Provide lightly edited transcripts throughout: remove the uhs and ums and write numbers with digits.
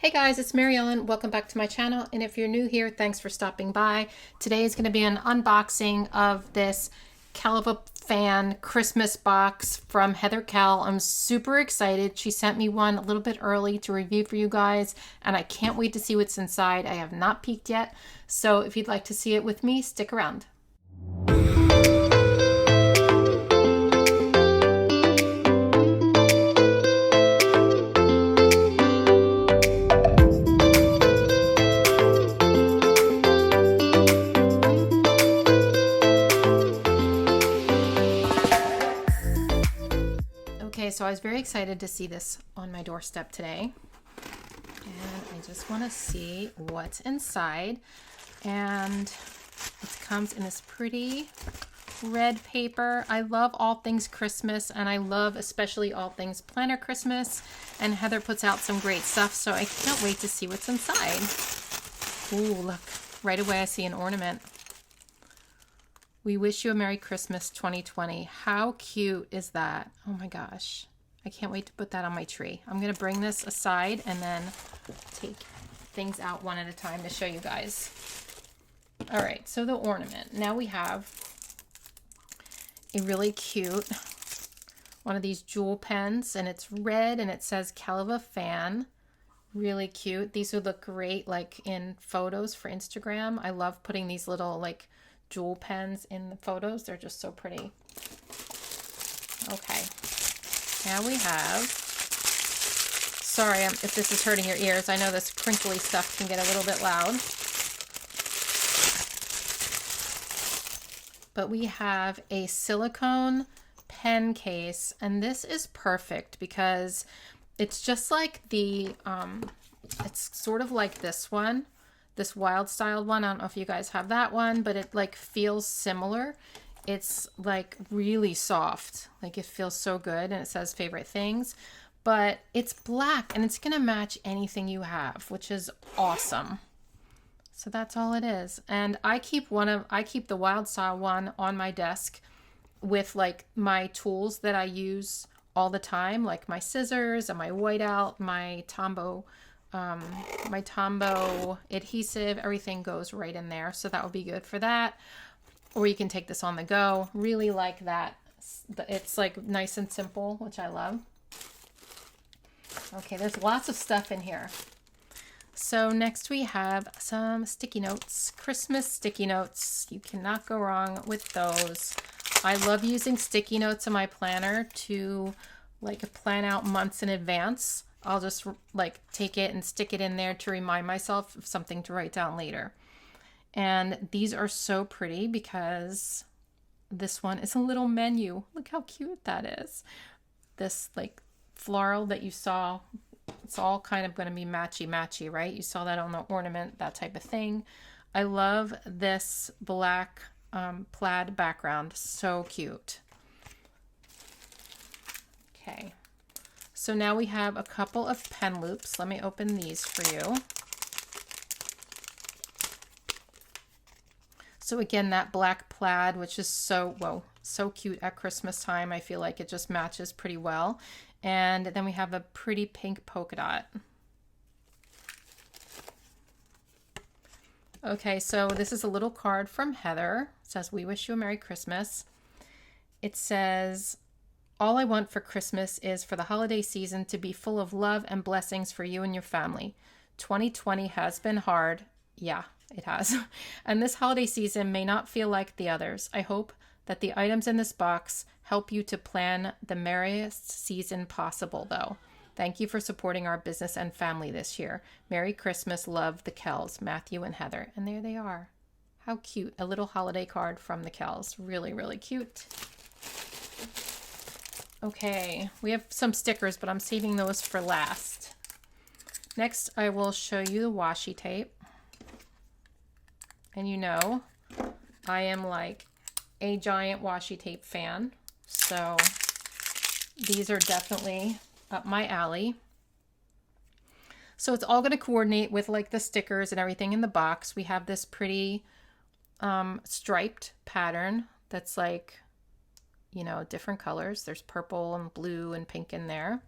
Hey guys, it's Mary Ellen. Welcome back to my channel. And if you're new here, thanks for stopping by. Today is going to be an unboxing of this Kellofaplan Christmas box from Heather Kell. I'm super excited. She sent me one a little bit early to review for you guys, and I can't wait to see what's inside. I have not peeked yet, so if you'd like to see it with me, stick around. Okay, so I was very excited to see this on my doorstep today, and I just want to see what's inside. And it comes in this pretty red paper. I love all things Christmas, and I love especially all things planner Christmas, and Heather puts out some great stuff, so I can't wait to see what's inside. Ooh, look, right away I see an ornament. We wish you a Merry Christmas 2020. How cute is that? Oh my gosh. I can't wait to put that on my tree. I'm going to bring this aside and then take things out one at a time to show you guys. All right, so the ornament. Now we have a really cute one of these jewel pens, and it's red and it says Kellofaplan. Really cute. These would look great like in photos for Instagram. I love putting these little like jewel pens in the photos. They're just so pretty. Okay, now we have, sorry if this is hurting your ears. I know this crinkly stuff can get a little bit loud. But we have a silicone pen case, and this is perfect because it's just like the, it's sort of like this one. This wild styled one. I don't know if you guys have that one, but it like feels similar. It's like really soft. Like it feels so good, and it says favorite things, but it's black and it's gonna match anything you have, which is awesome. So that's all it is. And I keep the wild style one on my desk with like my tools that I use all the time, like my scissors and my whiteout, my Tombow adhesive. Everything goes right in there, so that would be good for that. Or you can take this on the go. Really like that. It's like nice and simple, which I love. Okay, there's lots of stuff in here. So next we have some sticky notes, Christmas sticky notes. You cannot go wrong with those. I love using sticky notes in my planner to like plan out months in advance. I'll just like take it and stick it in there to remind myself of something to write down later. And these are so pretty because this one is a little menu. Look how cute that is. This like floral that you saw, it's all kind of going to be matchy-matchy, right? You saw that on the ornament, that type of thing. I love this black plaid background. So cute. Okay. So now we have a couple of pen loops. Let me open these for you. So again, that black plaid, which is so cute at Christmas time. I feel like it just matches pretty well. And then we have a pretty pink polka dot. Okay, so this is a little card from Heather. It says, "We wish you a Merry Christmas." It says, "All I want for Christmas is for the holiday season to be full of love and blessings for you and your family. 2020 has been hard." Yeah, it has. "And this holiday season may not feel like the others. I hope that the items in this box help you to plan the merriest season possible, though. Thank you for supporting our business and family this year. Merry Christmas, love, the Kells, Matthew and Heather." And there they are. How cute. A little holiday card from the Kells. Really, really cute. Okay, we have some stickers, but I'm saving those for last. Next, I will show you the washi tape. And you know, I am like a giant washi tape fan, so these are definitely up my alley. So it's all going to coordinate with like the stickers and everything in the box. We have this pretty striped pattern that's like, you know, different colors. There's purple and blue and pink in there.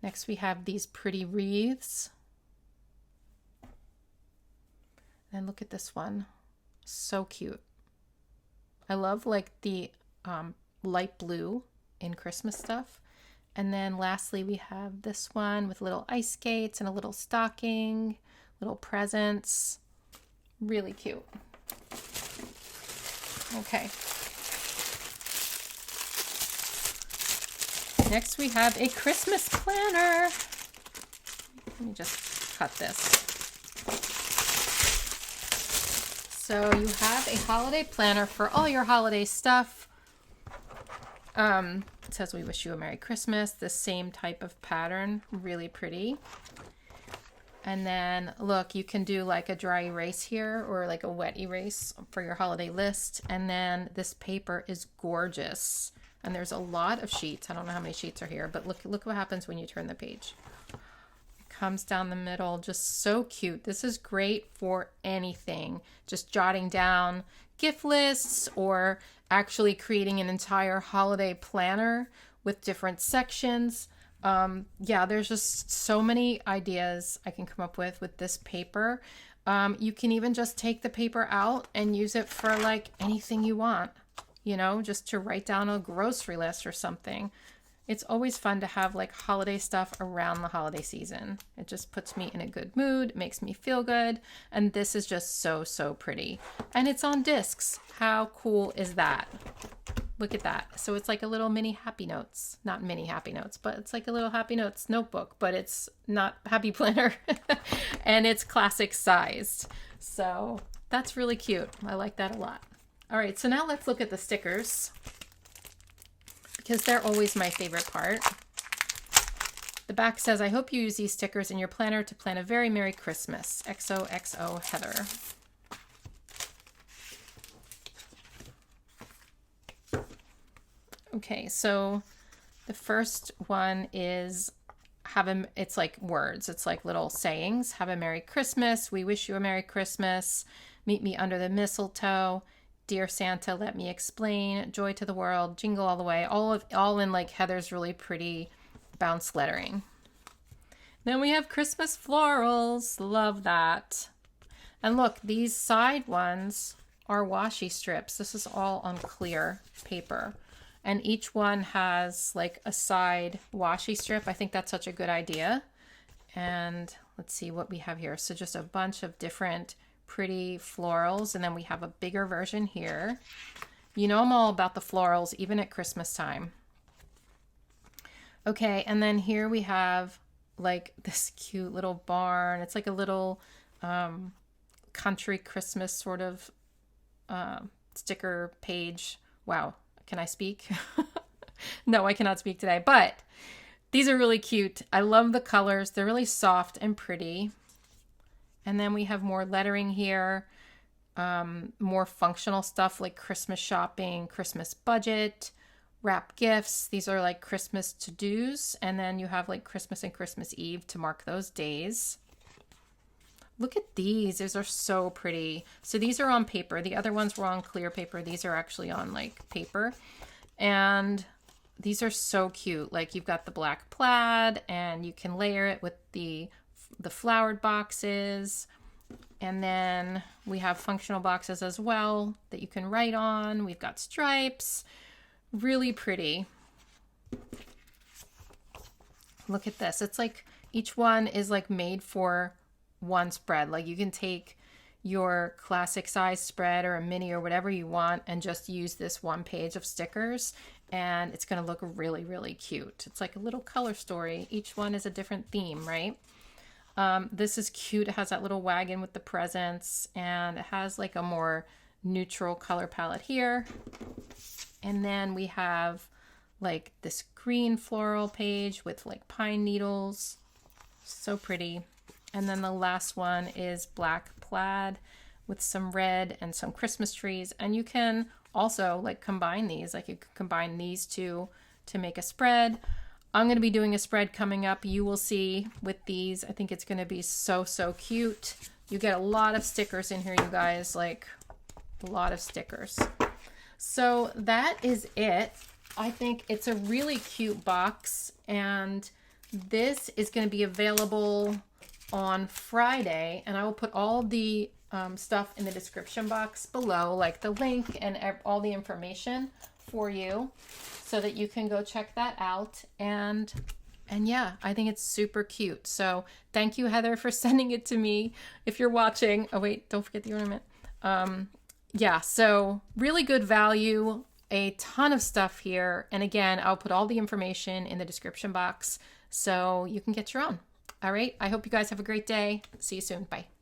Next we have these pretty wreaths. And look at this one. So cute. I love like the light blue in Christmas stuff. And then lastly, we have this one with little ice skates and a little stocking, little presents. Really cute. Okay. Next, we have a Christmas planner. Let me just cut this. So you have a holiday planner for all your holiday stuff. It says we wish you a Merry Christmas. The same type of pattern, really pretty. And then look, you can do like a dry erase here or like a wet erase for your holiday list. And then this paper is gorgeous. And there's a lot of sheets. I don't know how many sheets are here, but look what happens when you turn the page. It comes down the middle, just so cute. This is great for anything. Just jotting down gift lists or actually creating an entire holiday planner with different sections. Yeah, there's just so many ideas I can come up with this paper. You can even just take the paper out and use it for like anything you want, you know, just to write down a grocery list or something. It's always fun to have like holiday stuff around the holiday season. It just puts me in a good mood, makes me feel good. And this is just so, so pretty. And it's on discs. How cool is that? Look at that. So it's like a little mini Happy Notes, not mini Happy Notes, but it's like a little Happy Notes notebook, but it's not Happy Planner and it's classic sized. So that's really cute. I like that a lot. All right, so now let's look at the stickers because they're always my favorite part. The back says, I hope you use these stickers in your planner to plan a very Merry Christmas. XOXO Heather. Okay, so the first one is it's like words. It's like little sayings. Have a Merry Christmas. We wish you a Merry Christmas. Meet me under the mistletoe. Dear Santa, let me explain. Joy to the world. Jingle all the way. All in like Heather's really pretty bounce lettering. Then we have Christmas florals. Love that. And look, these side ones are washi strips. This is all on clear paper. And each one has like a side washi strip. I think that's such a good idea. And let's see what we have here. So just a bunch of different pretty florals. And then we have a bigger version here. You know I'm all about the florals, even at Christmas time. Okay, and then here we have like this cute little barn. It's like a little country Christmas sort of sticker page. Wow. Can I speak? No, I cannot speak today, but these are really cute. I love the colors. They're really soft and pretty. And then we have more lettering here, more functional stuff like Christmas shopping, Christmas budget, wrap gifts. These are like Christmas to-dos. And then you have like Christmas and Christmas Eve to mark those days. Look at these. These are so pretty. So these are on paper. The other ones were on clear paper. These are actually on like paper. And these are so cute. Like you've got the black plaid and you can layer it with the flowered boxes. And then we have functional boxes as well that you can write on. We've got stripes. Really pretty. Look at this. It's like each one is like made for one spread. Like you can take your classic size spread or a mini or whatever you want and just use this one page of stickers and it's going to look really, really cute. It's like a little color story. Each one is a different theme, right? This is cute. It has that little wagon with the presents and it has like a more neutral color palette here. And then we have like this green floral page with like pine needles. So pretty. And then the last one is black plaid with some red and some Christmas trees. And you can also like combine these. Like you can combine these two to make a spread. I'm going to be doing a spread coming up. You will see with these. I think it's going to be so, so cute. You get a lot of stickers in here, you guys. Like a lot of stickers. So that is it. I think it's a really cute box. And this is going to be available on Friday, and I will put all the stuff in the description box below, like the link and all the information for you, so that you can go check that out. And yeah, I think it's super cute. So thank you, Heather, for sending it to me. If you're watching, oh wait, don't forget the ornament. Yeah, so really good value, a ton of stuff here. And again, I'll put all the information in the description box so you can get your own. All right, I hope you guys have a great day. See you soon. Bye.